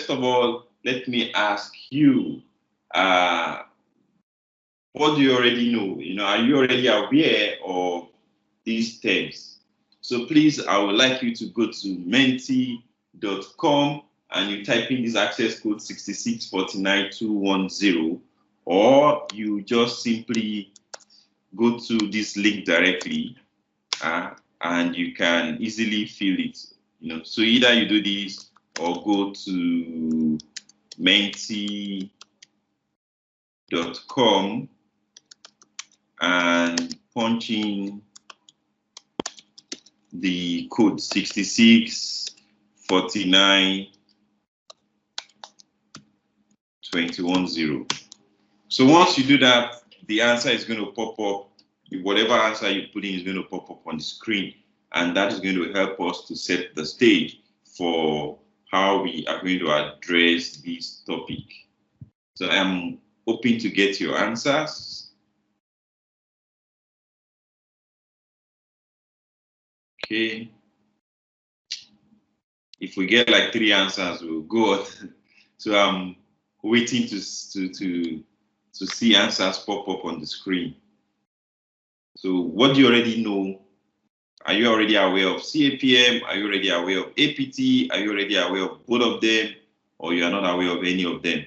first of all, let me ask you, what do you already know? Are you already aware of these terms? So please, I would like you to go to menti.com and you type in this access code 6649210, or you just simply go to this link directly, and you can easily fill it. So either you do this or go to menti.com and punch in the code 6649210. So once you do that, the answer is going to pop up. Whatever answer you put in is going to pop up on the screen, and that is going to help us to set the stage for how we are going to address this topic. So I'm hoping to get your answers. Okay. If we get like 3 answers, we'll go. So I'm waiting to see answers pop up on the screen. So what do you already know? Are you already aware of CAPM? Are you already aware of APT? Are you already aware of both of them? Or you are not aware of any of them?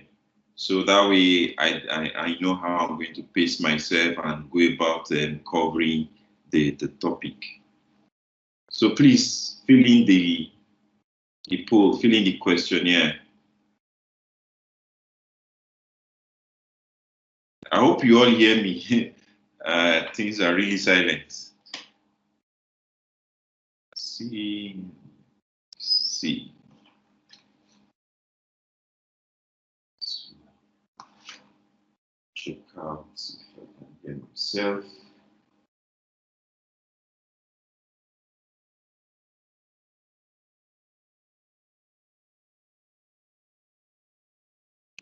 So that way I know how I'm going to pace myself and go about covering the topic. So please fill in the poll, fill in the questionnaire. I hope you all hear me. Things are really silent. See. Check out if I can get myself.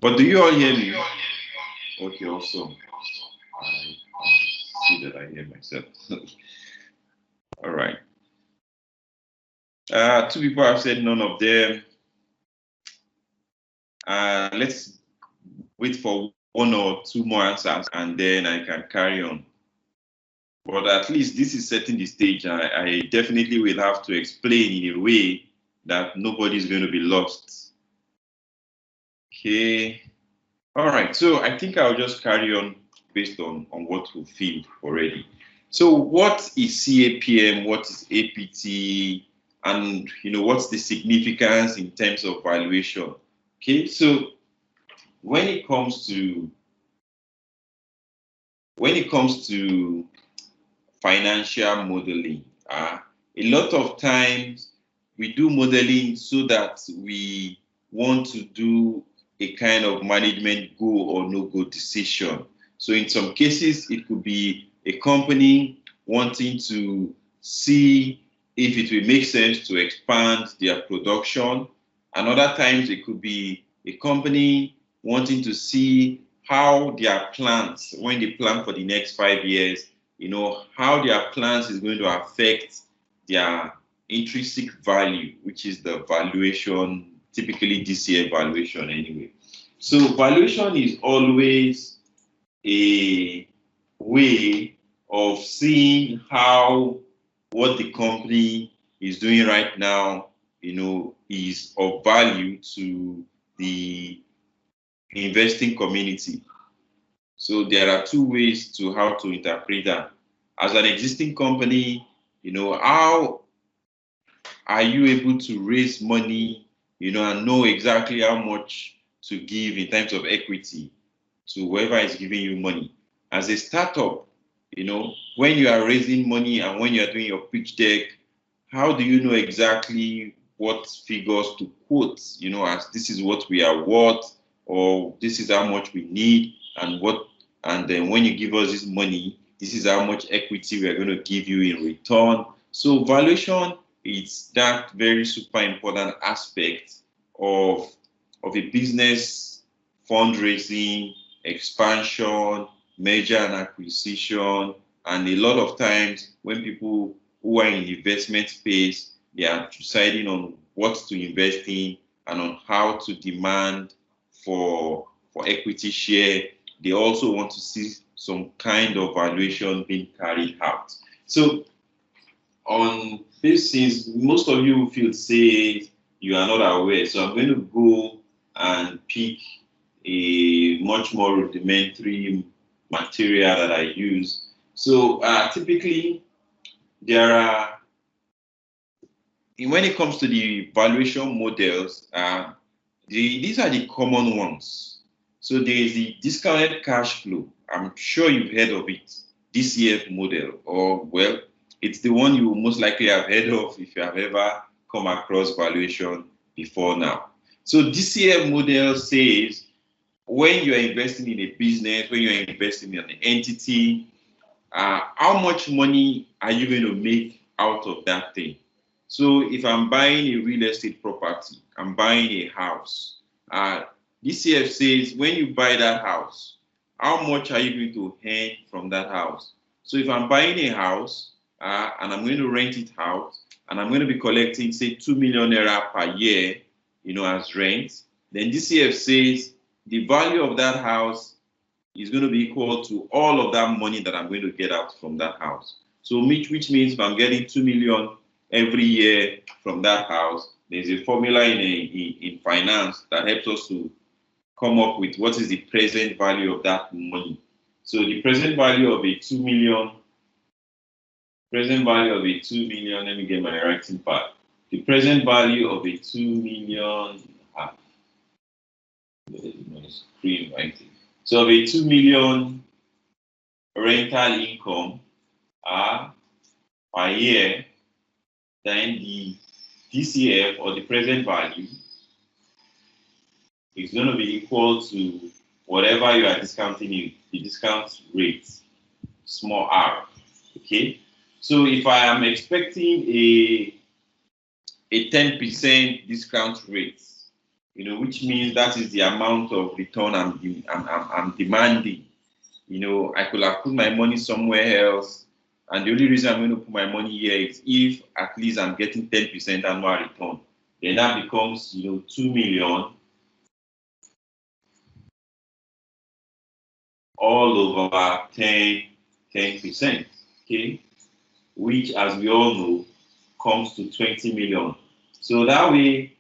But do you all hear me? Okay, awesome. I see that I hear myself. All right. 2 people have said none of them. Let's wait for 1 or 2 more answers and then I can carry on. But at least this is setting the stage. I definitely will have to explain in a way that nobody's going to be lost. Okay. All right. So I think I'll just carry on based on what we feel already. So what is CAPM? What is APT? And what's the significance in terms of valuation? Okay. So when it comes to financial modeling, a lot of times we do modeling so that we want to do a kind of management go or no go decision. So in some cases, it could be a company wanting to see if it will make sense to expand their production. And other times it could be a company wanting to see how their plans, when they plan for the next 5 years, how their plans is going to affect their intrinsic value, which is the valuation, typically DCF valuation anyway. So valuation is always a way of seeing how what the company is doing right now, is of value to the investing community. So there are 2 ways to how to interpret that. As an existing company, how are you able to raise money, and know exactly how much to give in terms of equity to whoever is giving you money? As a startup, when you are raising money and when you are doing your pitch deck, how do you know exactly what figures to quote, as this is what we are worth, or this is how much we need, and then when you give us this money, this is how much equity we are going to give you in return. So valuation is that very super important aspect of a business fundraising, expansion, merger and acquisition. And a lot of times when people who are in the investment space, they are deciding on what to invest in and on how to demand for equity share. They also want to see some kind of valuation being carried out. So on this, since most of you feel say you are not aware, so I'm going to go and pick a much more rudimentary material that I use. So typically there are, when it comes to the valuation models, these are the common ones. So there is the discounted cash flow. I'm sure you've heard of it, DCF model, or well, it's the one you most likely have heard of if you have ever come across valuation before now. So DCF model says when you're investing in a business, when you're investing in an entity, how much money are you going to make out of that thing? So if I'm buying a real estate property, I'm buying a house. DCF says when you buy that house, how much are you going to earn from that house? So if I'm buying a house and I'm going to rent it out, and I'm going to be collecting, say, 2 million naira per year, as rent, then DCF says the value of that house is going to be equal to all of that money that I'm going to get out from that house. So which means if I'm getting 2 million every year from that house, there's a formula in finance that helps us to come up with what is the present value of that money. So the present value of a 2 million, let me get my writing pad. The present value of a 2 million, screen writing. So of a 2 million rental income per year, then the DCF, or the present value, is going to be equal to whatever you are discounting in, the discount rate, small r. Okay. So if I am expecting a 10% discount rate, which means that is the amount of return I'm demanding. I could have put my money somewhere else, and the only reason I'm going to put my money here is if at least I'm getting 10% annual return. Then that becomes, 2 million all over 10%, okay? Which, as we all know, comes to 20 million. So that way,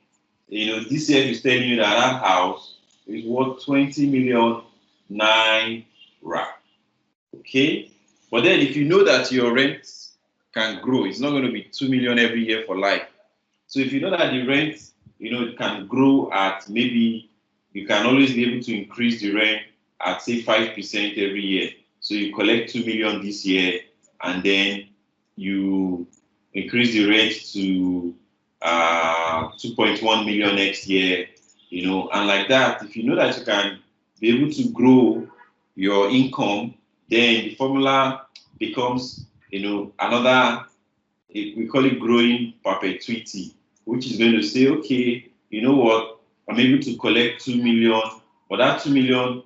DCF is telling you that that house is worth 20 million naira. Okay? But then if you know that your rent can grow, it's not going to be 2 million every year for life. So if you know that the rent, it can grow at, maybe you can always be able to increase the rent at, say, 5% every year. So you collect 2 million this year, and then you increase the rent to 2.1 million next year, and like that. If you know that you can be able to grow your income, then the formula becomes, another, we call it growing perpetuity, which is going to say, okay, you know what, I'm able to collect 2 million, but that 2 million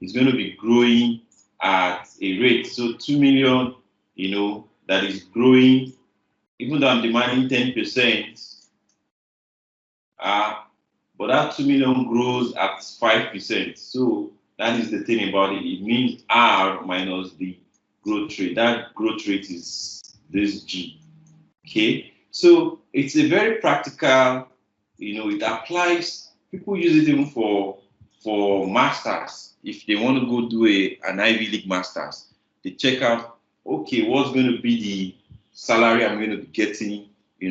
is going to be growing at a rate. So 2 million, that is growing, even though I'm demanding 10%, but that 2 million grows at 5%. So that is the thing about it. It means R minus the growth rate. That growth rate is this G. Okay. So it's a very practical, it applies. People use it even for masters. If they want to go do an Ivy League masters, they check out, okay, what's going to be the salary I'm going to be getting,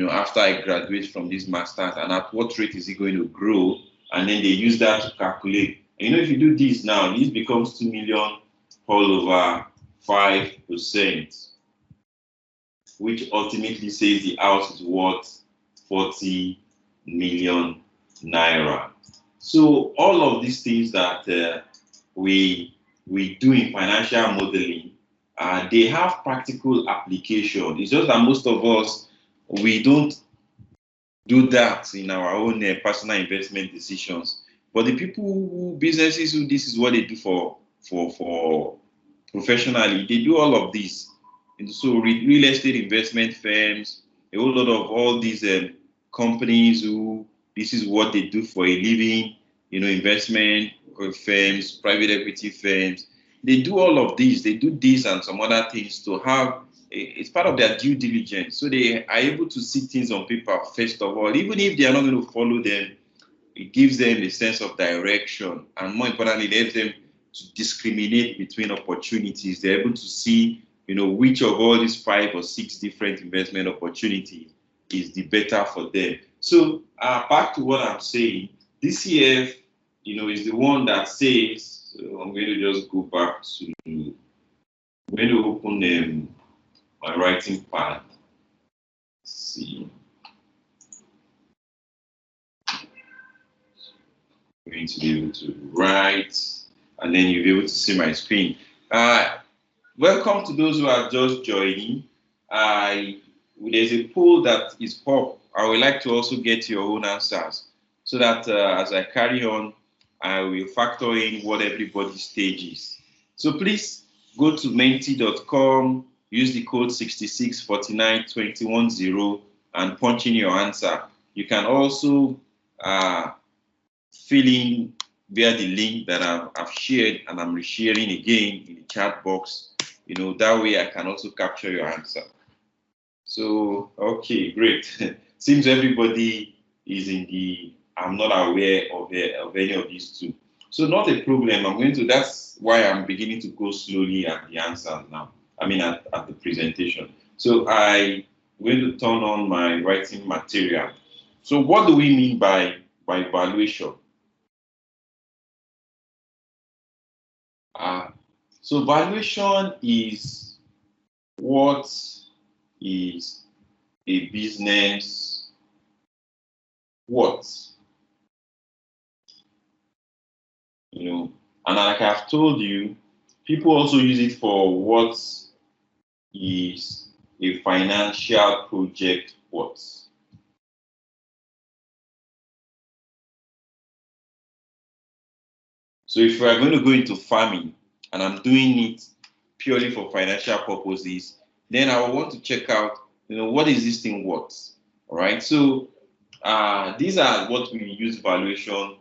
after I graduate from this masters, and at what rate is it going to grow? And then they use that to calculate. And if you do this now, this becomes 2 million all over 5%, which ultimately says the house is worth 40 million naira. So all of these things that we do in financial modeling, they have practical application. It's just that most of us, we don't do that in our own personal investment decisions. But the people businesses who this is what they do for professionally, they do all of this. And so real estate investment firms, a whole lot of all these companies who this is what they do for a living, investment firms, private equity firms. They do all of these. They do this and some other things to have, it's part of their due diligence. So they are able to see things on paper, first of all. Even if they are not going to follow them, it gives them a sense of direction. And more importantly, it helps them to discriminate between opportunities. They're able to see, which of all these 5 or 6 different investment opportunities is the better for them. So back to what I'm saying, DCF, is the one that says, so I'm going to just go back to, I'm going to open my writing pad. Let's see. I'm going to be able to write, and then you'll be able to see my screen. Welcome to those who are just joining. There's a poll that is up. I would like to also get your own answers so that as I carry on, I will factor in what everybody's stage is. So please go to menti.com, use the code 6649210 and punch in your answer. You can also fill in via the link that I've shared, and I'm resharing again in the chat box. That way I can also capture your answer. So, okay, great. Seems everybody is in the, I'm not aware of any of these two. So not a problem. That's why I'm beginning to go slowly at the answers now. At the presentation. So I'm going to turn on my writing material. So what do we mean by valuation? So valuation is what is a business worth? And like I've told you, people also use it for what is a financial project worth. So if we are going to go into farming and I'm doing it purely for financial purposes, then I will want to check out, what is this thing worth? All right. So these are what we use valuation,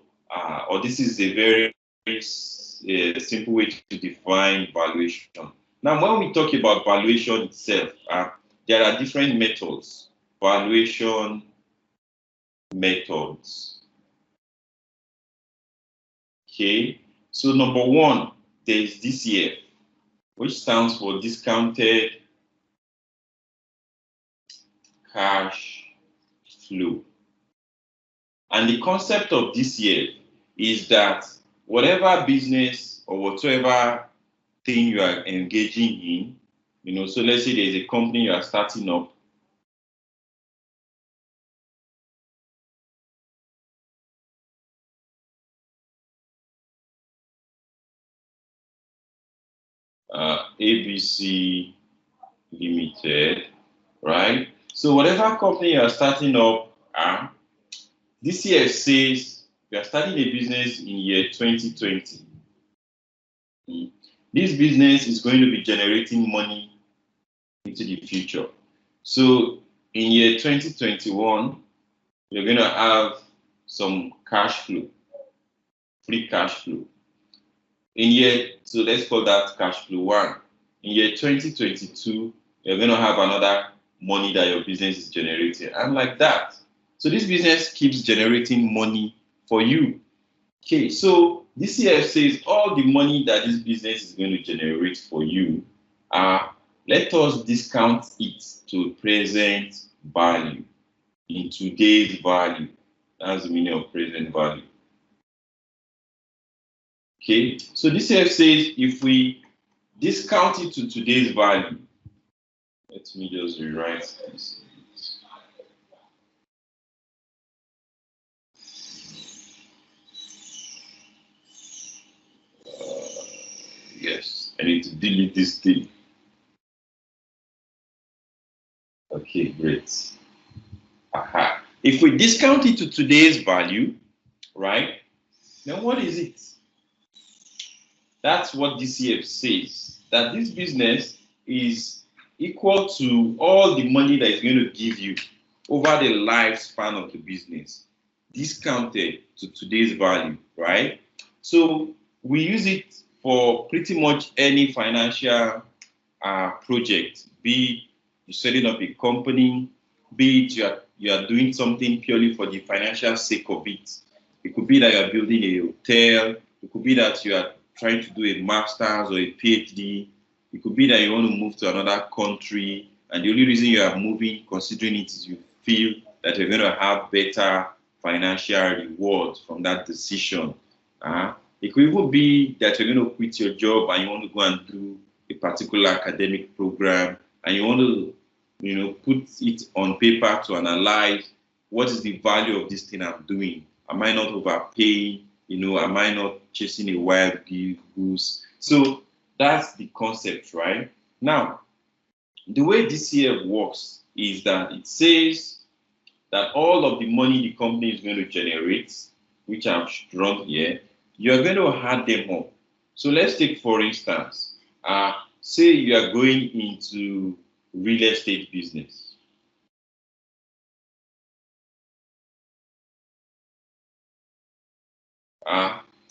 or this is a very simple way to define valuation. Now, when we talk about valuation itself, there are different methods, valuation methods. Okay, so number one, there is DCF, which stands for discounted cash flow. And the concept of DCF is that whatever business or whatever thing you are engaging in, so let's say there's a company you are starting up. ABC Limited, right? So whatever company you are starting up, DCF says you are starting a business in year 2020. This business is going to be generating money into the future. So in year 2021, you're going to have some cash flow, free cash flow. So let's call that cash flow 1. In year 2022, you're going to have another money that your business is generating, and like that. So this business keeps generating money for you. Okay, so DCF says all the money that this business is going to generate for you, let us discount it to present value, in today's value. That's the meaning of present value. Okay, so DCF says if we discount it to today's value, let me just rewrite this. Yes, I need to delete this thing. Okay, great. Aha. If we discount it to today's value, right, then what is it? That's what DCF says, that this business is equal to all the money that is going to give you over the lifespan of the business. discounted to today's value, right? So we use it for pretty much any financial project, be you setting up a company, be it you are doing something purely for the financial sake of it. It could be that you are building a hotel. It could be that you are trying to do a master's or a PhD. It could be that you want to move to another country, and the only reason you are moving, considering it, is you feel that you're going to have better financial rewards from that decision. It could even be that you're going to quit your job and you want to go and do a particular academic program, and you want to, put it on paper to analyze what is the value of this thing I'm doing. Am I not overpaying? Am I not chasing a wild goose? So that's the concept, right? Now, the way DCF works is that it says that all of the money the company is going to generate, which I've drawn here, you're going to add them up. So let's take, for instance, say you are going into real estate business.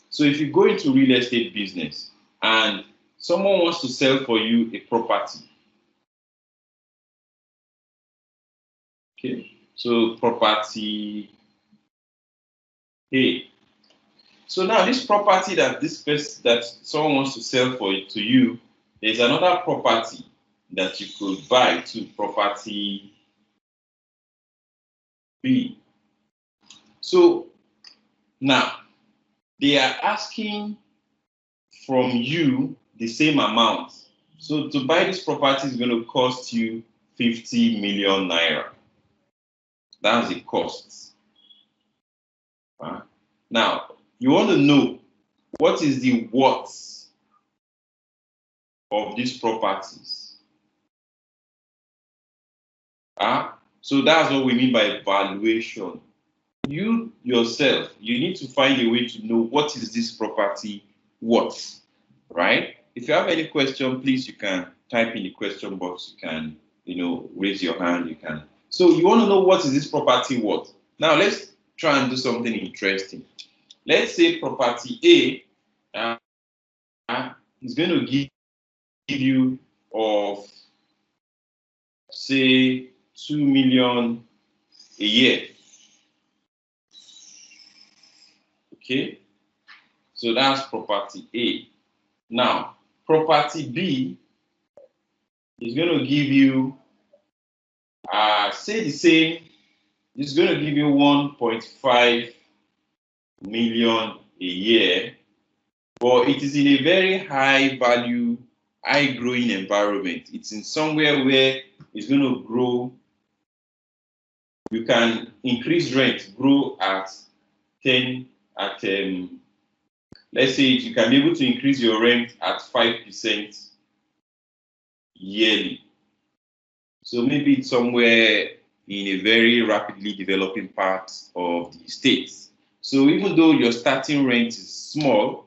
So if you go into real estate business and someone wants to sell for you a property, okay, so property A. So now this property that someone wants to sell to you, there's another property that you could buy to, property B. So now they are asking from you the same amount. So to buy this property is going to cost you 50 million naira. That's the cost. Now, you want to know what is the worth of these properties. So that's what we mean by valuation. You yourself, you need to find a way to know what is this property worth, right? If you have any question, please, you can type in the question box. You can, raise your hand. You can. So you want to know what is this property worth. Now let's try and do something interesting. Let's say property A is going to give you of, say, 2 million a year. Okay, so that's property A. Now, property B is going to give you, say the same, it's going to give you 1.5 million a year, but it is in a very high value, high growing environment. It's in somewhere where it's going to grow. You can increase rent, grow at 10, let's say you can be able to increase your rent at 5% yearly. So maybe it's somewhere in a very rapidly developing part of the States. So even though your starting rent is small,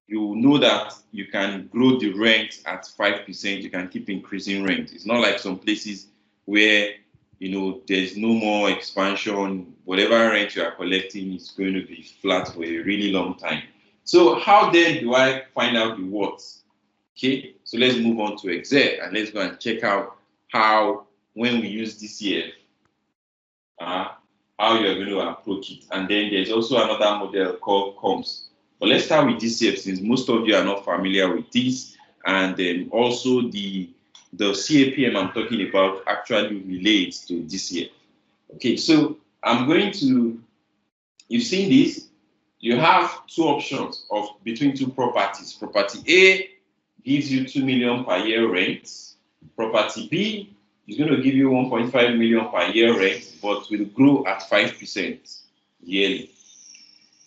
you know that you can grow the rent at 5%. You can keep increasing rent. It's not like some places where, there's no more expansion. Whatever rent you are collecting is going to be flat for a really long time. So how then do I find out the worth? Okay, so let's move on to Excel and let's go and check out how, when we use DCF, how you're going to approach it. And then there's also another model called COMS. But let's start with DCF since most of you are not familiar with this. And then also the CAPM I'm talking about actually relates to DCF. Okay, so I'm going to, you've seen this, you have two options of between two properties. Property A gives you 2 million per year rent. Property B is going to give you 1.5 million per year rent, but will grow at 5% yearly.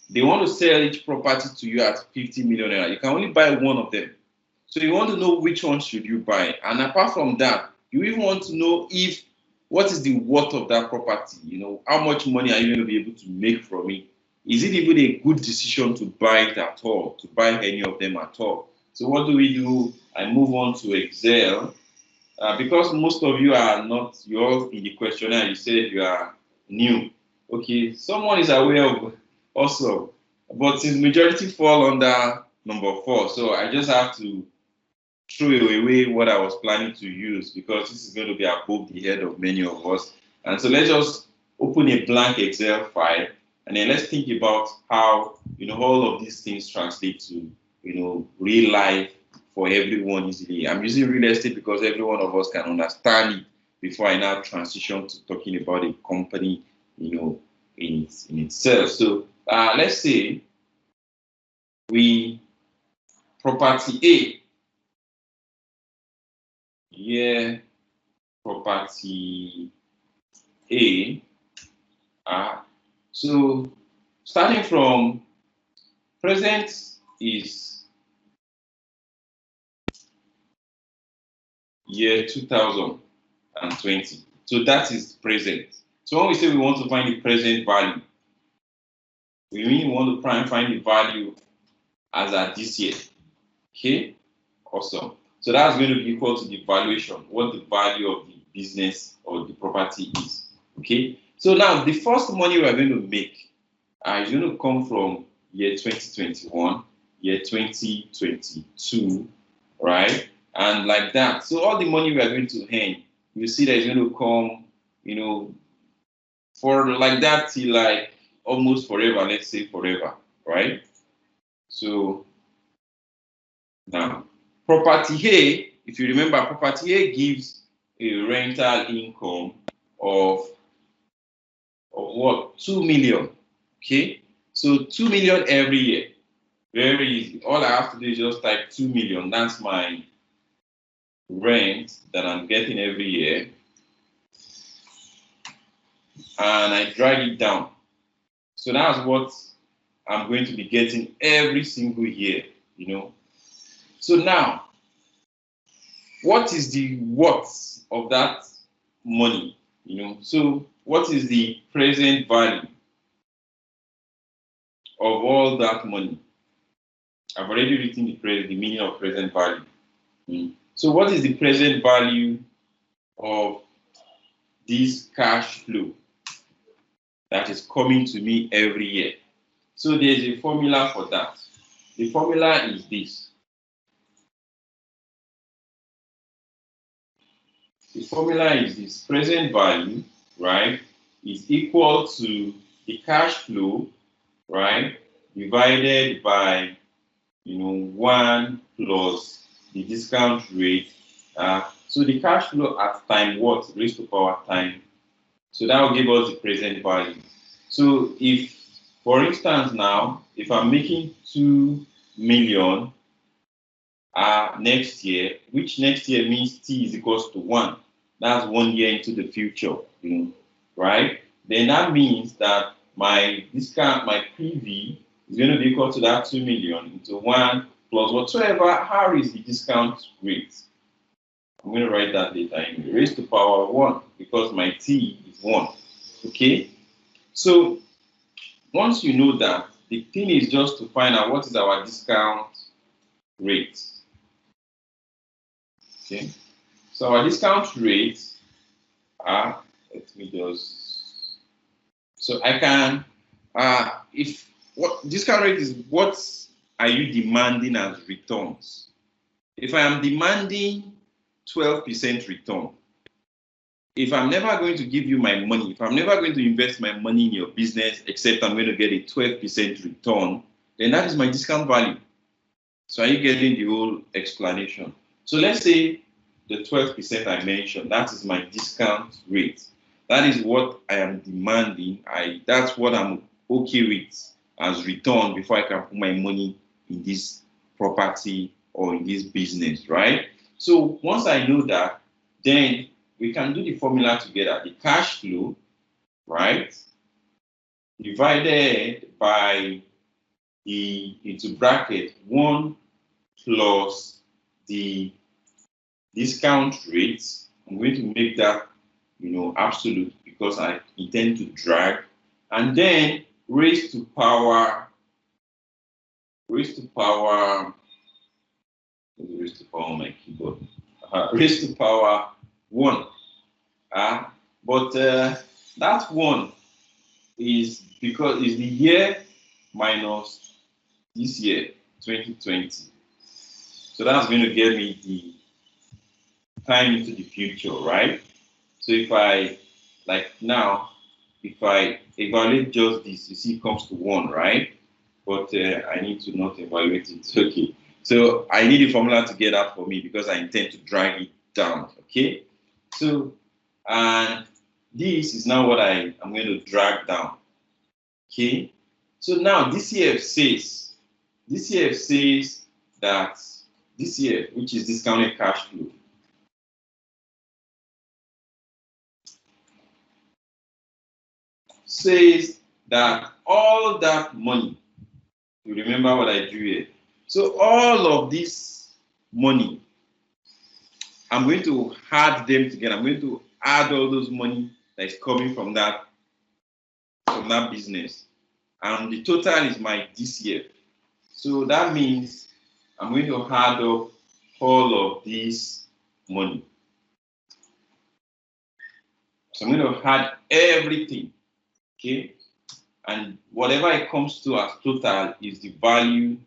They want to sell each property to you at 50 million naira. You can only buy one of them. So you want to know which one should you buy. And apart from that, you even want to know what is the worth of that property? How much money are you going to be able to make from it? Is it even a good decision to buy it at all, to buy any of them at all? So what do? I move on to Excel. Because most of you are not, you're in the questionnaire, you said you are new. Okay, someone is aware of also, but since majority fall under number 4, so I just have to throw away what I was planning to use because this is going to be above the head of many of us. And so let's just open a blank Excel file and then let's think about how all of these things translate to real life for everyone easily. I'm using real estate because every one of us can understand it before I now transition to talking about a company, in itself. So let's say we property A, yeah, property A. So starting from present is year 2020. So that is present. So when we say we want to find the present value, we mean we want to try and find the value as at this year. Okay, awesome. So that's going to be equal to the valuation, what the value of the business or the property is. Okay, so now the first money we're going to make is going to come from year 2021, year 2022, right? And like that. So all the money we are going to earn, you see that it's going to come, for like that till like almost forever, let's say forever, right? So now, property A, if you remember, property A gives a rental income of what? 2 million. Okay, so 2 million every year. Very easy. All I have to do is just type 2 million. That's my rent that I'm getting every year. And I drag it down. So that's what I'm going to be getting every single year, So now, what is the worth of that money? So what is the present value of all that money? I've already written the meaning of present value. So what is the present value of this cash flow that is coming to me every year? So there's a formula for that. The formula is this. The formula is this: present value, right, is equal to the cash flow, right, divided by 1 plus the discount rate. So the cash flow at time what? Raised to power time. So that will give us the present value. So if, for instance, now, if I'm making 2 million next year, which next year means t is equals to 1. That's 1 year into the future, right? Then that means that my discount, my PV is going to be equal to that 2 million into 1 plus whatsoever. R is the discount rate. I'm going to write that later in raised to power 1 because my t is 1. Okay? So once you know that, the thing is just to find out what is our discount rate. Okay? So our discount rate, let me just, so I can, if what discount rate is, what are you demanding as returns? If I am demanding 12% return, if I'm never going to give you my money, if I'm never going to invest my money in your business, except I'm going to get a 12% return, then that is my discount value. So are you getting the whole explanation? So let's say the 12% I mentioned, that is my discount rate. That is what I am demanding. That's what I'm okay with as return before I can put my money in this property or in this business, right? So once I know that, then we can do the formula together. The cash flow, right, divided by the, into bracket, 1 plus the discount rate. I'm going to make that, absolute because I intend to drag. And then raised to power my keyboard. Raised to power 1. But that 1 is because it's the year minus this year, 2020. So that's going to get me the time into the future, right? So if I, like now, if I evaluate just this, you see it comes to 1, right? But I need to not evaluate it. Okay. So I need a formula to get that for me because I intend to drag it down. Okay. So, and this is now what I'm going to drag down. Okay. So now DCF says that DCF, which is discounted cash flow, says that all that money, you remember what I drew here. So all of this money, I'm going to add them together. I'm going to add all those money that is coming from that business. And the total is my DCF. So that means I'm going to add up all of this money. So I'm going to add everything, okay? And whatever it comes to as total is the value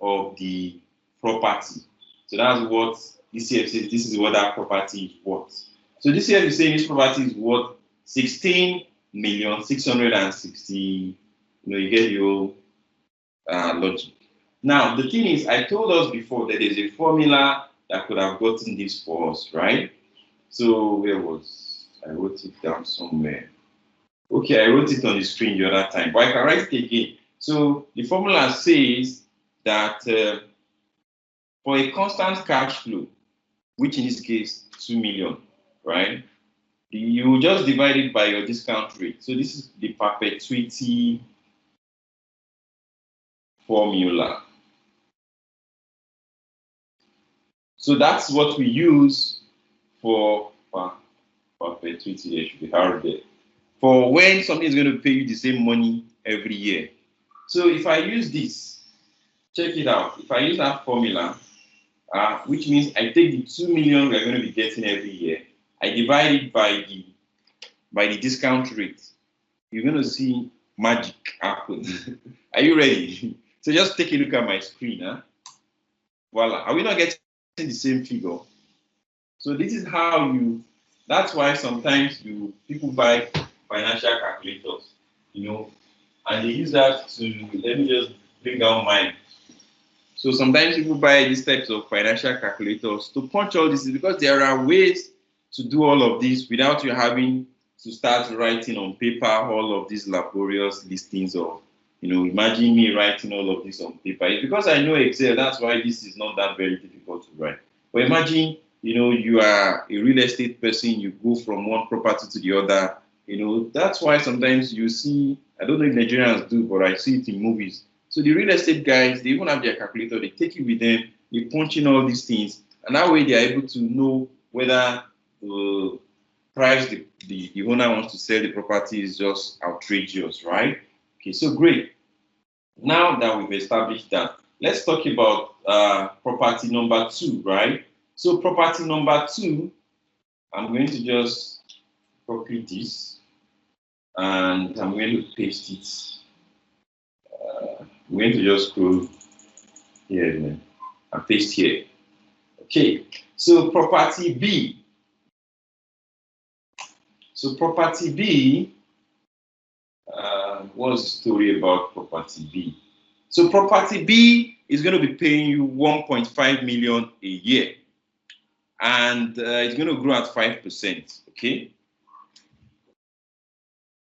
of the property. So that's what DCF says. This is what that property is worth. So DCF is saying this property is worth 16,660,000. You get your logic. Now, the thing is, I told us before that there's a formula that could have gotten this for us, right? So where was I wrote it down somewhere. Okay, I wrote it on the screen the other time, but I can write it again. So the formula says that for a constant cash flow, which in this case 2 million, right? You just divide it by your discount rate. So this is the perpetuity formula. So that's what we use for perpetuity. There should be hard there. For when something is going to pay you the same money every year. So if I use this, check it out. If I use that formula, which means I take the 2 million we're going to be getting every year, I divide it by the discount rate. You're going to see magic happen. Are you ready? So just take a look at my screen. Voila. Are we not getting the same figure? So this is how that's why sometimes people buy financial calculators, and they use that to, let me just bring down mine. So sometimes people buy these types of financial calculators to punch all this, because there are ways to do all of this without you having to start writing on paper all of these laborious listings of, imagine me writing all of this on paper. It's because I know Excel, that's why this is not that very difficult to write. But imagine, you are a real estate person, you go from one property to the other. That's why sometimes you see, I don't know if Nigerians do, but I see it in movies. So the real estate guys, they even have their calculator, they take it with them, they punch in all these things, and that way they are able to know whether the price the owner wants to sell the property is just outrageous, right? Okay, so great. Now that we've established that, let's talk about property number 2, right? So property number 2, I'm going to just copy this and I'm going to paste it. I'm going to just scroll here and paste here. Okay, so property B. So property B, what's the story about property B? So property B is going to be paying you 1.5 million a year, and it's going to grow at 5%. Okay,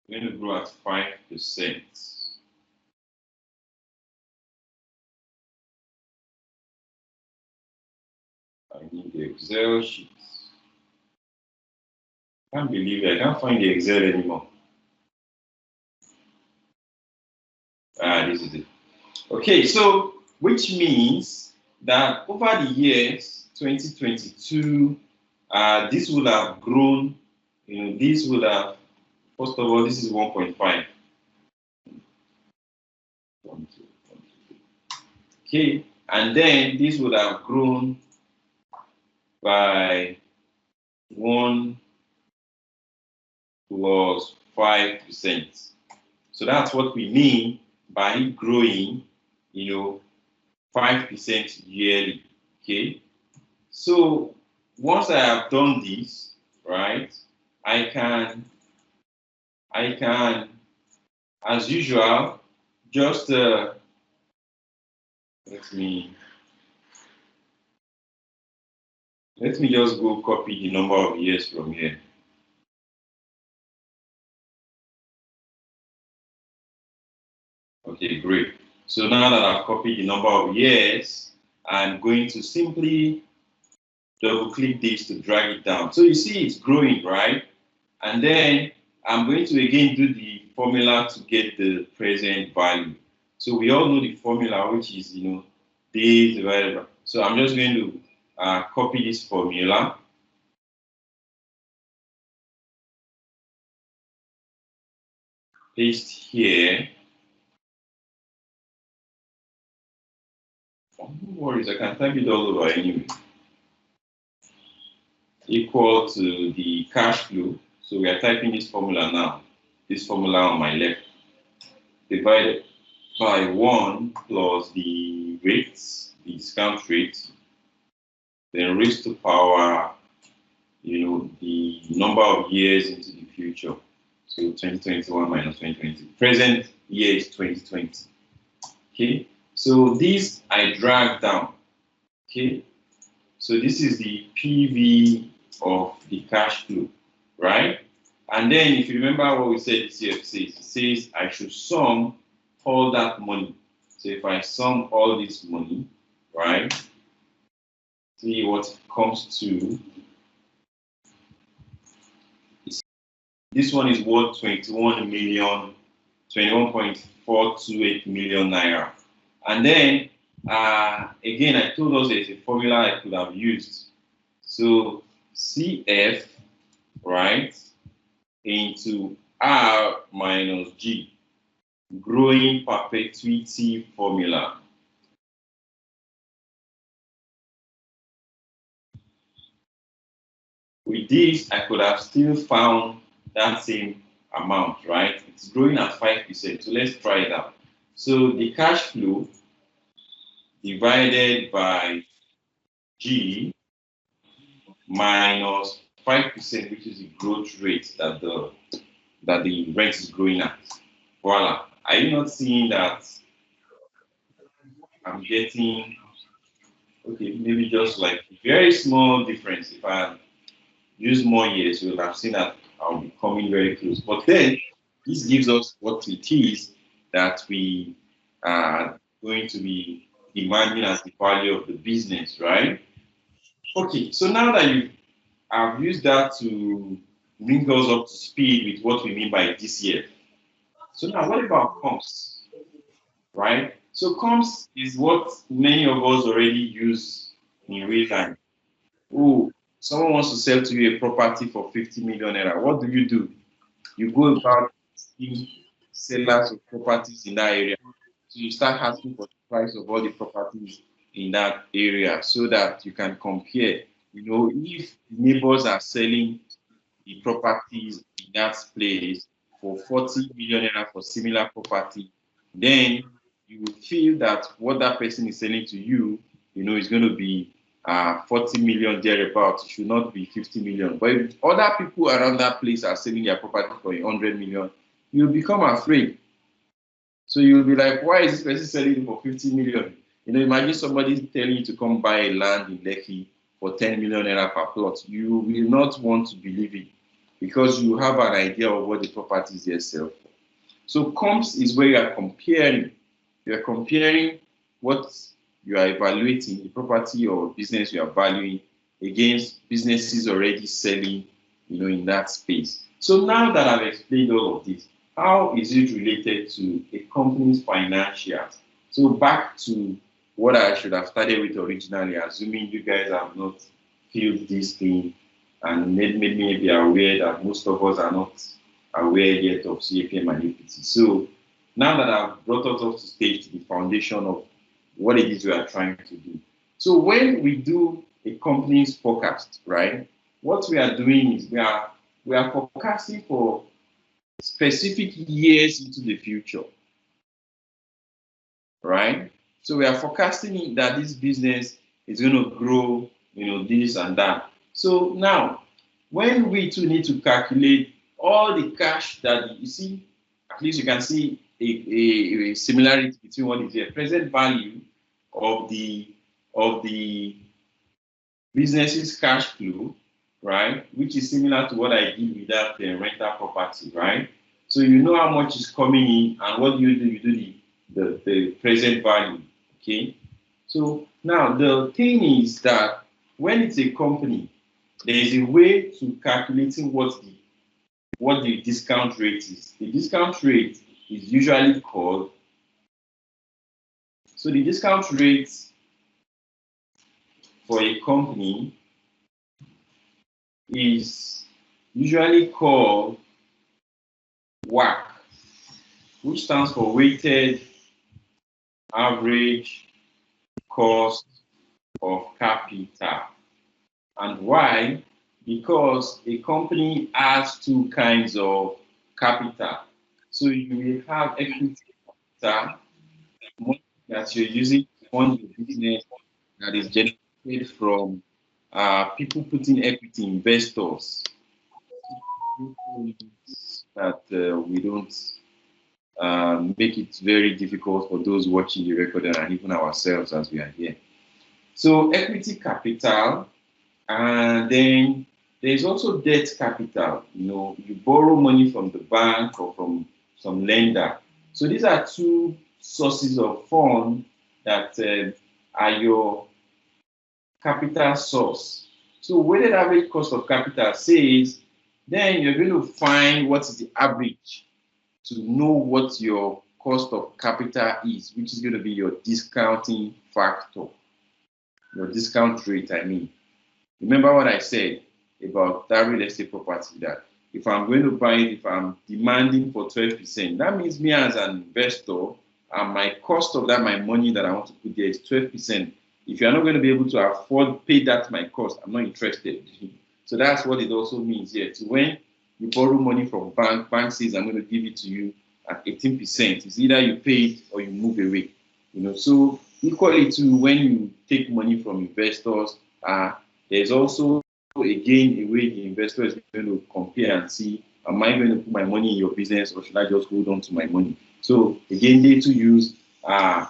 it's going to grow at 5%. I need the Excel sheet. I can't believe it. I can't find the Excel anymore. This is it. Okay, so which means that over the years 2022, this would have grown. This would have, first of all, this is 1.5. Okay, and then this would have grown by 1 plus 5%. So that's what we mean by growing, 5% yearly. Okay. So once I have done this, right, I can, as usual, just let me just go copy the number of years from here. Okay, great. So now that I've copied the number of years, I'm going to simply double click this to drag it down. So you see it's growing, right? And then I'm going to again do the formula to get the present value. So we all know the formula, which is, days divided by. So I'm just going to copy this formula. Paste here. Oh, no worries, I can type it all over anyway. Equal to the cash flow. So we are typing this formula now. This formula on my left. Divided by 1 plus the rates, the discount rate, then raised to power, the number of years into the future. So 2021 minus 2020. Present year is 2020. Okay. So this I drag down. Okay. So this is the PV of the cash flow, right? And then if you remember what we said this year, it says I should sum all that money. So if I sum all this money, right, see what it comes to. This one is worth 21.428 million naira. And then again, I told us there's a formula I could have used. So CF, right, into R minus G, growing perpetuity formula. With this, I could have still found that same amount, right? It's growing at 5%. So let's try it out. So the cash flow divided by G minus 5%, which is the growth rate that the rent is growing at. Voila. Are you not seeing that I'm getting, okay, maybe just like a very small difference. If I use more years, you'll have seen that I'll be coming very close. But then this gives us what it is that we are going to be demanding as the value of the business, right? Okay, so now that I've used that to bring us up to speed with what we mean by this year. So now what about comps, right? So comps is what many of us already use in real time. Oh, someone wants to sell to you a property for 50 million naira. What do? You go about seeing sellers of properties in that area. So you start asking for the price of all the properties in that area so that you can compare. If neighbors are selling the properties in that place for 40 million naira for similar property, then you will feel that what that person is selling to you, is going to be 40 million thereabouts. It should not be 50 million. But if other people around that place are selling their property for 100 million, you'll become afraid. So you'll be like, why is this person selling for 50 million? Imagine somebody telling you to come buy a land in Lekki for 10 million naira per plot. You will not want to believe it because you have an idea of what the property is there sell for. So comps is where you are comparing. You are comparing what you are evaluating, the property or business you are valuing against businesses already selling, in that space. So now that I've explained all of this, how is it related to a company's financials? So back to what I should have started with originally, assuming you guys have not filled this thing and made me be aware that most of us are not aware yet of CAPM and APT. So now that I've brought us up to stage to the foundation of what it is we are trying to do. So when we do a company's forecast, right, what we are doing is we are forecasting for specific years into the future, right? So we are forecasting that this business is going to grow, this and that. So now, when we too need to calculate all the cash that you see, at least you can see a similarity between what is the present value of the business's cash flow, right? Which is similar to what I did with that rental property, right? So you know how much is coming in, and what do? You do the present value, okay? So now the thing is that when it's a company, there is a way to calculating what the discount rate is. The discount rate is usually called, so the discount rate for a company is usually called WACC, which stands for weighted average cost of capital. And why? Because a company has two kinds of capital. So you will have equity capital, money that you're using to fund your business, that is generated from people putting equity, investors, that we don't make it very difficult for those watching the recording and even ourselves as we are here. So equity capital, and then there's also debt capital. You borrow money from the bank or from some lender. So these are two sources of funds that are your capital source. So weighted average cost of capital says, then you're going to find what is the average to know what your cost of capital is, which is going to be your discounting factor, your discount rate, I mean. Remember what I said about that real estate property, that if I'm going to buy it, if I'm demanding for 12%, that means me as an investor, and my cost of that, my money that I want to put there is 12%. If you're not going to be able to afford, pay that my cost, I'm not interested. So that's what it also means here. So when you borrow money from bank says I'm going to give it to you at 18%. It's either you pay it or you move away. So equally to when you take money from investors, there's also again a way the investor is going to compare and see, am I going to put my money in your business or should I just hold on to my money? So again, they to use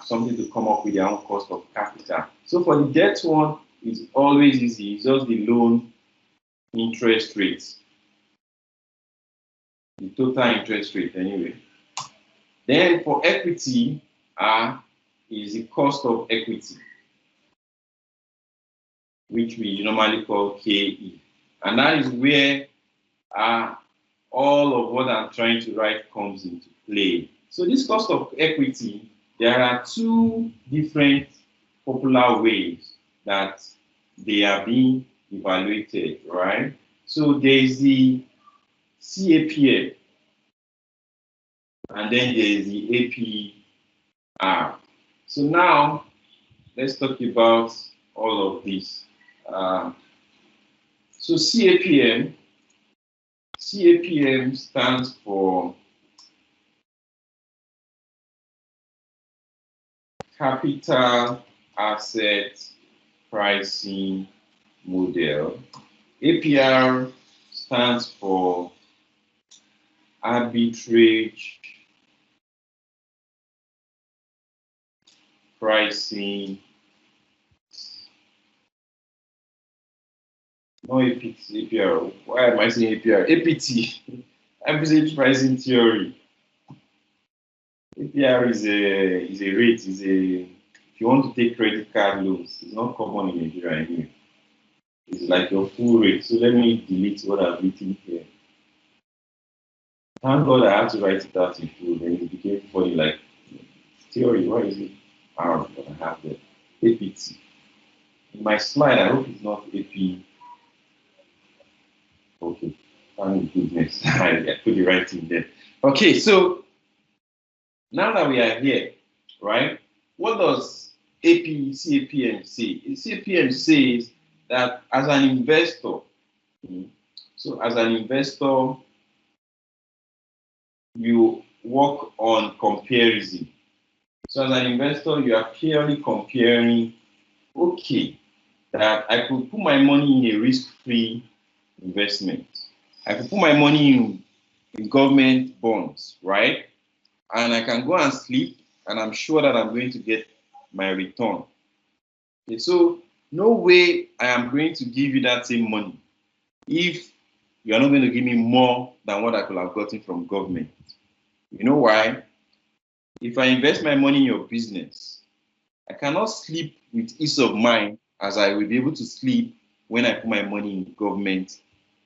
something to come up with their own cost of capital. So for the debt one, it's always easy. It's just the loan interest rates, the total interest rate anyway. Then for equity, is the cost of equity, which we normally call KE. And that is where all of what I'm trying to write comes into play. So this cost of equity, there are two different popular ways that they are being evaluated, right? So there is the CAPM, and then there is the APR. So now let's talk about all of this. So CAPM stands for Capital Asset Pricing Model. APR stands for Arbitrage Pricing. No APT, APR. Why am I saying APR? APT, Average Pricing Theory. APR is a rate, if you want to take credit card loans, it's not common in Nigeria anyway. It's like your full rate. So let me delete what I've written here. Thank God I had to write it out in full, then it became funny, like theory, what is it? But I have the APT. In my slide, I hope it's not AP. Okay, thank goodness. I put the right thing there. Okay, so now that we are here, right, what does CAPM say? CAPM says that as an investor, so as an investor, you work on comparison. So as an investor, you are purely comparing, okay, that I could put my money in a risk-free investment. I could put my money in government bonds, right? And I can go and sleep, and I'm sure that I'm going to get my return. Okay, so no way I am going to give you that same money if you are not going to give me more than what I could have gotten from government. You know why? If I invest my money in your business, I cannot sleep with ease of mind as I will be able to sleep when I put my money in government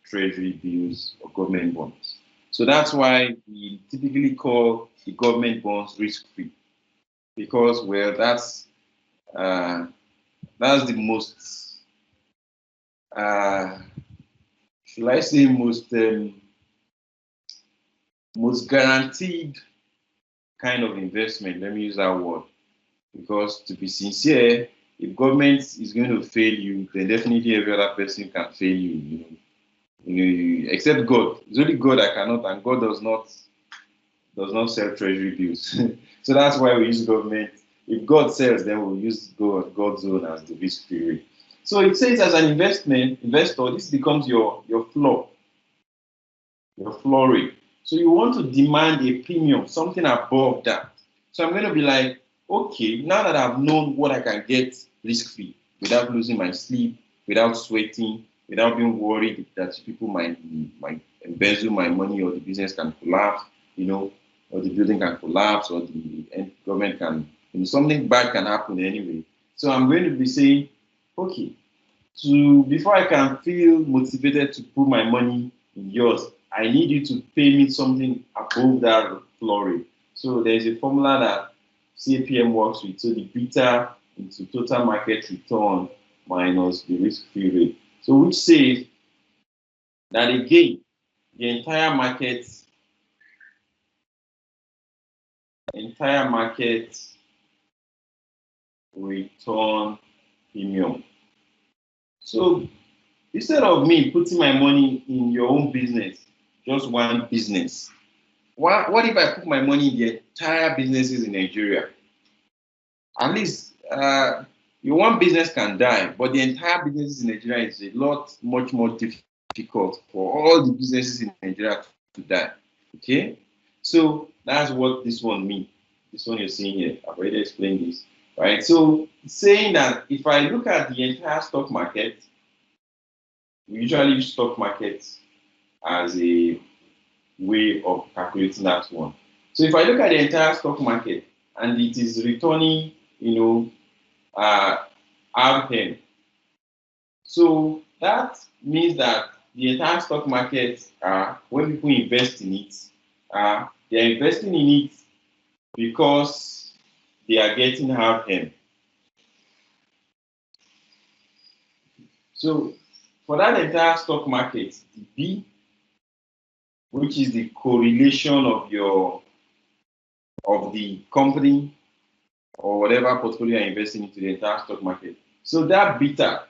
treasury bills or government bonds. So that's why we typically call the government bonds risk-free, because well, that's the most, should I say, most guaranteed kind of investment. Let me use that word, because to be sincere, if government is going to fail you, then definitely every other person can fail you. Except God. It's only God that cannot, and God does not sell treasury bills. So that's why we use government. If God sells, then we'll use God's own as the risk free. So it says as an investor, this becomes your floor rate. So you want to demand a premium, something above that. So I'm going to be like, okay, now that I've known what I can get risk free without losing my sleep, without sweating, without being worried that people might embezzle my money, or the business can collapse, or the building can collapse, or the government can, something bad can happen anyway. So I'm going to be saying, okay, before I can feel motivated to put my money in yours, I need you to pay me something above that floor rate. So there's a formula that CAPM works with. So the beta into total market return minus the risk-free rate. So which says that again, the entire market return premium. So instead of me putting my money in your own business, just one business, what if I put my money in the entire businesses in Nigeria? At least your one business can die, but the entire businesses in Nigeria is much more difficult for all the businesses in Nigeria to die. Okay, so that's what this one means. This one you're seeing here, I've already explained this, right? So saying that if I look at the entire stock market, we usually use stock markets as a way of calculating that one. So if I look at the entire stock market and it is returning, RPM, so that means that the entire stock market, when people invest in it, they're investing in it because they are getting RPM. So for that entire stock market, the B, which is the correlation of the company or whatever portfolio you're investing into the entire stock market. So that beta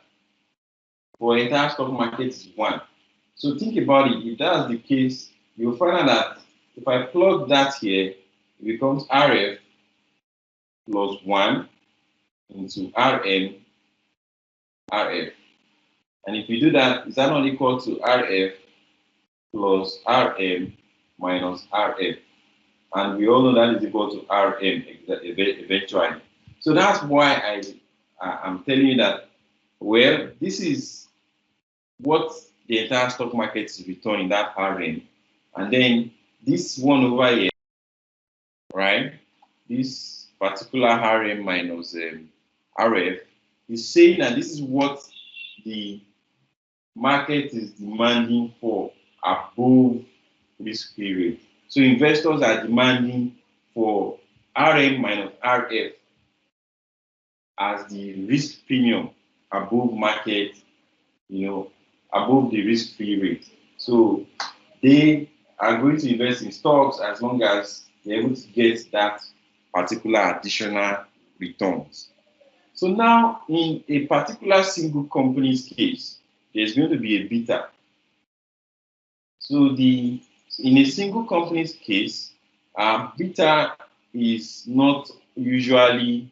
for the entire stock market is 1. So think about it. If that's the case, you'll find out that if I plug that here, it becomes RF plus 1 into RF. And if you do that, is that not equal to RF plus RM minus RF? And we all know that is equal to RM eventually. So that's why I'm telling you that, well, this is what the entire stock market is returning, that RM. And then this one over here, right? This particular RM minus RF is saying that this is what the market is demanding for above risk period. So investors are demanding for RM minus RF as the risk premium above market, above the risk-free rate. So they are going to invest in stocks as long as they're able to get that particular additional returns. So now in a particular single company's case, there's going to be a beta. So in a single company's case, Beta is not usually,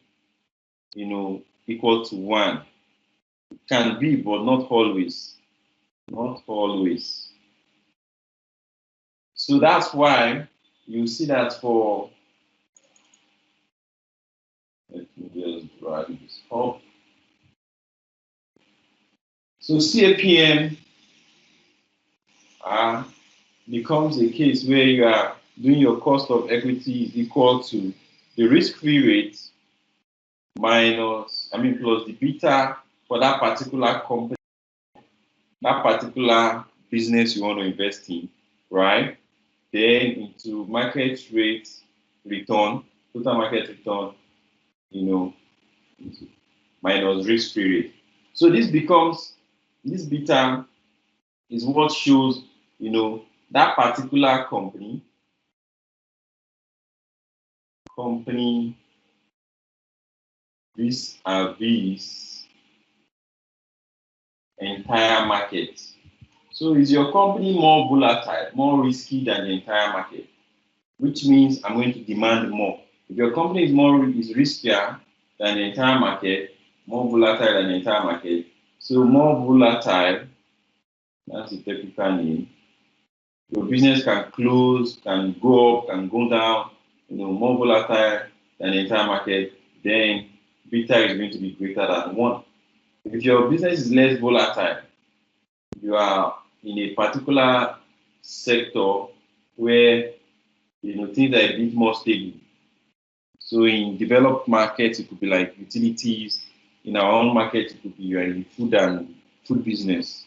equal to 1. It can be, but not always. Not always. So that's why you see that for, let me just drag this up. So CAPM becomes a case where you are doing your cost of equity is equal to the risk-free rate plus the beta for that particular company, that particular business you want to invest in, right? Then into market rate return, total market return, minus risk-free rate. So this beta is what shows, that particular company vis-a-vis entire market. So is your company more volatile, more risky than the entire market? Which means I'm going to demand more. If your company is riskier than the entire market, more volatile than the entire market, so more volatile, that's the technical name. Your business can close, can go up, can go down, more volatile than the entire market, then beta is going to be greater than 1. If your business is less volatile, you are in a particular sector where things are a bit more stable. So in developed markets, it could be like utilities. In our own market, it could be you are in food business.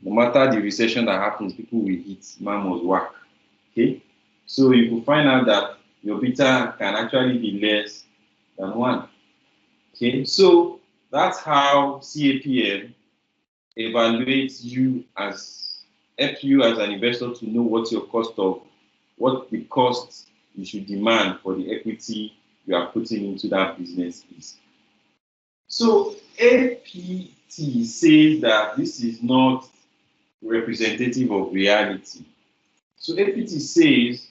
No matter the recession that happens, people will eat, man must work. Okay? So you will find out that your beta can actually be less than 1. Okay? So that's how CAPM evaluates help you as an investor to know what the cost you should demand for the equity you are putting into that business is. So APT says that this is not representative of reality. So APT says,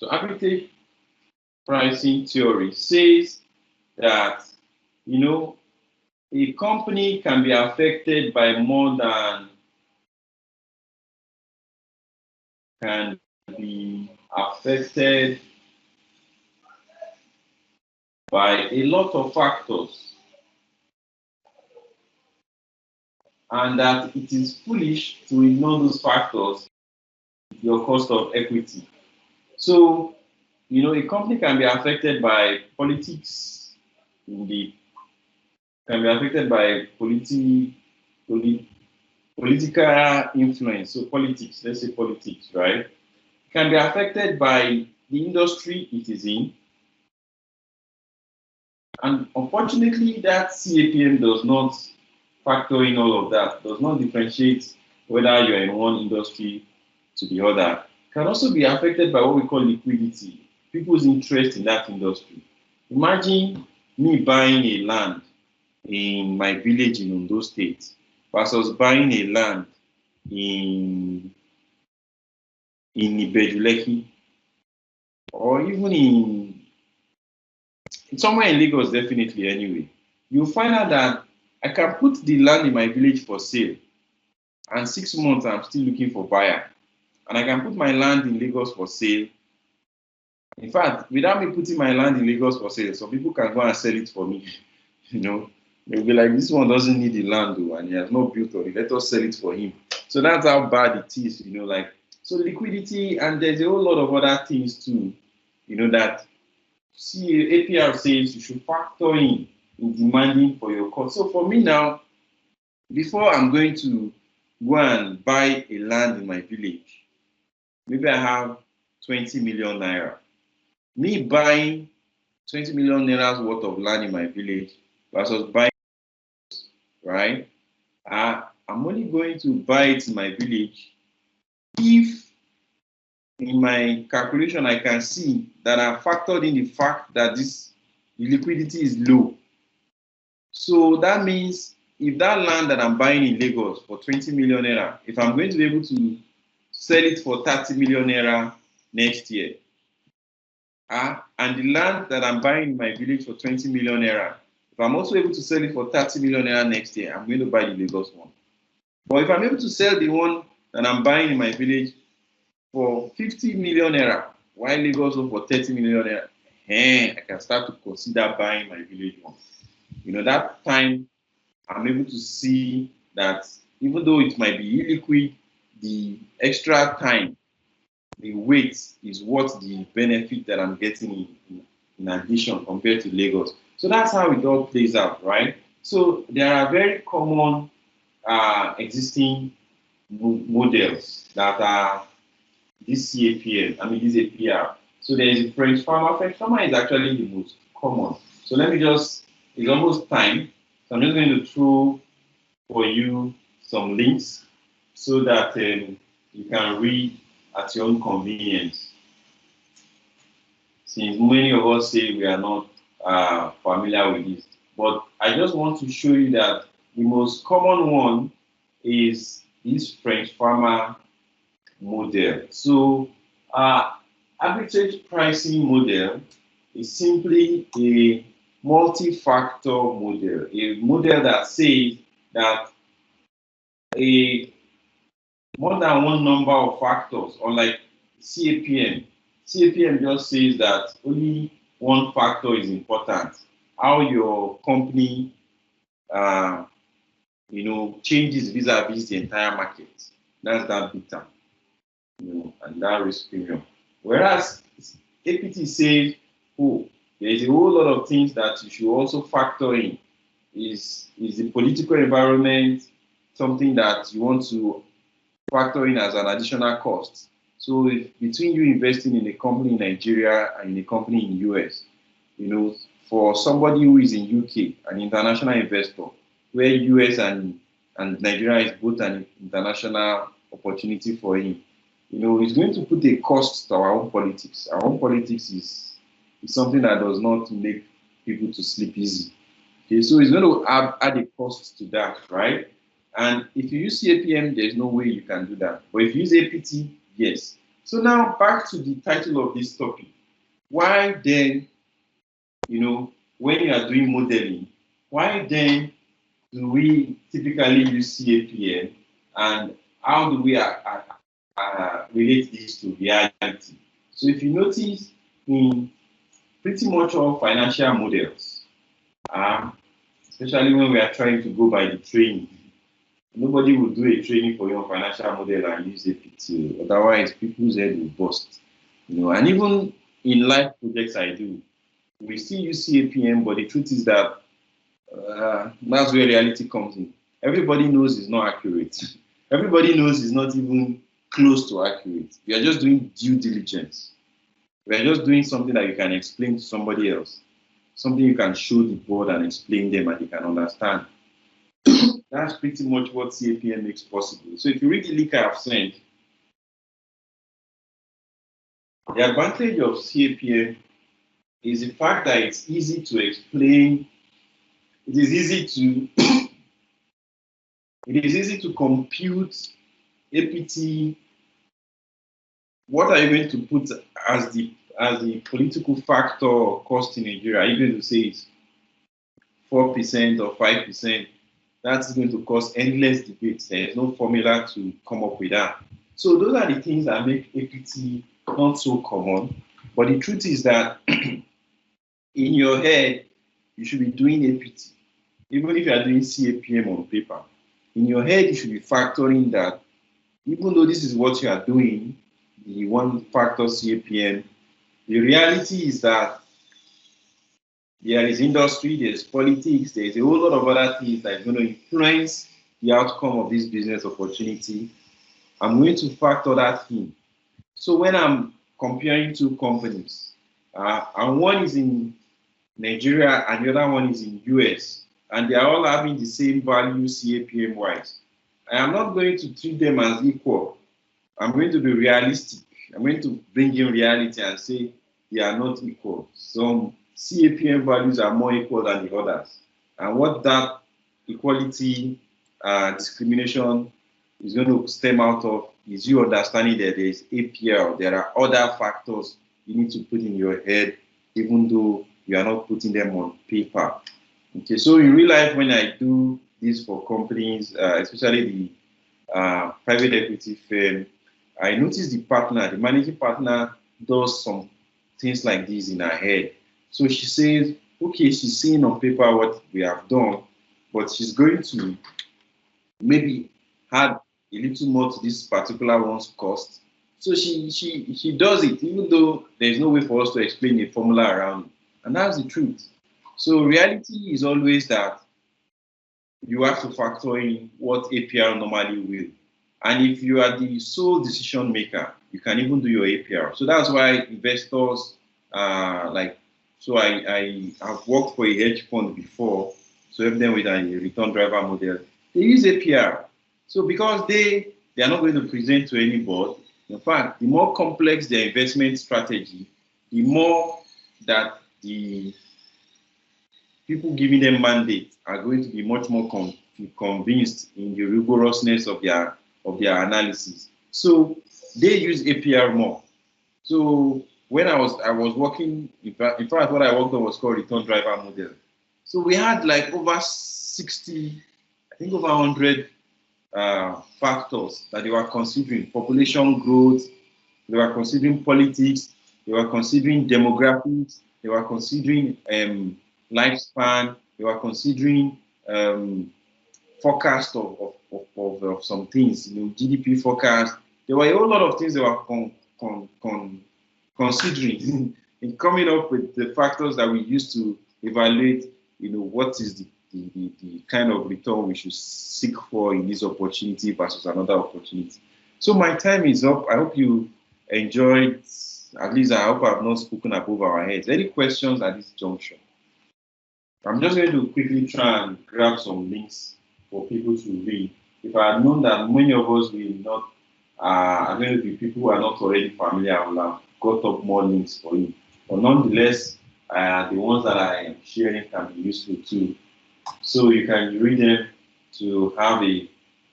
arbitrage pricing theory says that, a company can be affected by more than can be affected by a lot of factors, and that it is foolish to ignore those factors, your cost of equity. So, a company can be affected by politics, can be affected by political influence. So politics, let's say politics, right? It can be affected by the industry it is in. And unfortunately, that CAPM does not factor in all of that, does not differentiate whether you're in one industry to the other. It can also be affected by what we call liquidity, people's interest in that industry. Imagine me buying a land in my village in Ondo State versus buying a land in Ibejuleki, or even in somewhere in Lagos, definitely anyway. You'll find out that I can put the land in my village for sale, and 6 months I'm still looking for buyer. And I can put my land in Lagos for sale. In fact, without me putting my land in Lagos for sale, some people can go and sell it for me. They'll be like, this one doesn't need the land, though, and he has not built on it. Let us sell it for him. So that's how bad it is, So liquidity, and there's a whole lot of other things too, that APR says you should factor in demanding for your cost. So for me now, before I'm going to go and buy a land in my village, maybe I have 20 million naira. Me buying 20 million naira worth of land in my village versus buying, right? I'm only going to buy it in my village if in my calculation I can see that I factored in the fact that the liquidity is low. So that means if that land that I'm buying in Lagos for 20 million naira, if I'm going to be able to sell it for 30 million naira next year, and the land that I'm buying in my village for 20 million naira, if I'm also able to sell it for 30 million naira next year, I'm going to buy the Lagos one. But if I'm able to sell the one that I'm buying in my village for 50 million naira, while Lagos one for 30 million naira, I can start to consider buying my village one. That time I'm able to see that even though it might be illiquid, the extra time, the wait is what the benefit that I'm getting in addition compared to Lagos. So that's how it all plays out, right? So there are very common existing models that are this CAPM, this APR. So there is a French farmer. French farmer is actually the most common. So let me it's almost time. So I'm just going to throw for you some links so that you can read at your own convenience. Since many of us say we are not familiar with this, but I just want to show you that the most common one is this French farmer model. So arbitrage pricing model is simply a multi-factor model, a model that says that more than one number of factors, unlike CAPM. CAPM just says that only one factor is important, how your company changes vis-a-vis the entire market. That's that big time, and that risk premium. Whereas APT says, there is a whole lot of things that you should also factor in. Is the political environment something that you want to factor in as an additional cost? So if between you investing in a company in Nigeria and in a company in the US, for somebody who is in UK, an international investor, where US and Nigeria is both an international opportunity for him, it's going to put a cost to our own politics. Our own politics is something that does not make people to sleep easy. Okay, so it's going to add a cost to that, right? And if you use CAPM, there's no way you can do that. But if you use APT, yes. So now back to the title of this topic. Why then, when you are doing modeling, why then do we typically use CAPM, and how do we relate this to reality? So if you notice in pretty much all financial models, especially when we are trying to go by the training, nobody will do a training for your financial model and use APT. Otherwise, people's head will bust. And even in life projects I do, we still use CAPM, but the truth is that that's where reality comes in. Everybody knows it's not accurate. Everybody knows it's not even close to accurate. We are just doing due diligence. We are just doing something that you can explain to somebody else. Something you can show the board and explain them and they can understand. That's pretty much what CAPM makes possible. So if you read the link I have sent, the advantage of CAPM is the fact that it's easy to explain. It is easy to compute APT. What are you going to put as the political factor or cost in Nigeria? Are you going to say it's 4% or 5%? That's going to cause endless debates. There is no formula to come up with that. So those are the things that make APT not so common. But the truth is that in your head, you should be doing APT. Even if you are doing CAPM on paper, in your head, you should be factoring that even though this is what you are doing, the one factor CAPM, the reality is that there is industry, there's politics, there's a whole lot of other things that is going to influence the outcome of this business opportunity. I'm going to factor that in. So when I'm comparing two companies, and one is in Nigeria and the other one is in US, and they are all having the same value CAPM wise, I am not going to treat them as equal. I'm going to be realistic. I'm going to bring in reality and say they are not equal. Some CAPM values are more equal than the others. And what that equality discrimination is going to stem out of is you understanding that there is APL, there are other factors you need to put in your head, even though you are not putting them on paper. Okay, so in real life, when I do this for companies, especially the private equity firm, I notice the managing partner, does some things like this in her head. So she says, okay, she's seeing on paper what we have done, but she's going to maybe add a little more to this particular one's cost. So she does it, even though there's no way for us to explain a formula around it. And that's the truth. So reality is always that you have to factor in what APR normally will. And if you are the sole decision maker, you can even do your APR. So that's why investors like, so I have worked for a hedge fund before, so help them with a return driver model. They use APR. So because they are not going to present to any board. In fact, the more complex their investment strategy, the more that the people giving them mandate are going to be much more convinced in the rigorousness of their analysis. So they use APR more. So when I was working, in fact, what I worked on was called return driver model. So we had like over 60, I think over 100 factors that they were considering: population growth, they were considering politics, they were considering demographics, they were considering lifespan, they were considering forecast of some things, GDP forecast. There were a whole lot of things they were considering in coming up with the factors that we use to evaluate, what is the kind of return we should seek for in this opportunity versus another opportunity. So my time is up. I hope you enjoyed. At least I hope I've not spoken above our heads. Any questions at this junction? I'm just going to quickly try and grab some links for people to read. If I had known that many of us will not, are going to be people who are not already familiar, I would have got up more links for you. But nonetheless, the ones that I am sharing can be useful too. So you can read them to have a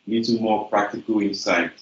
little more practical insight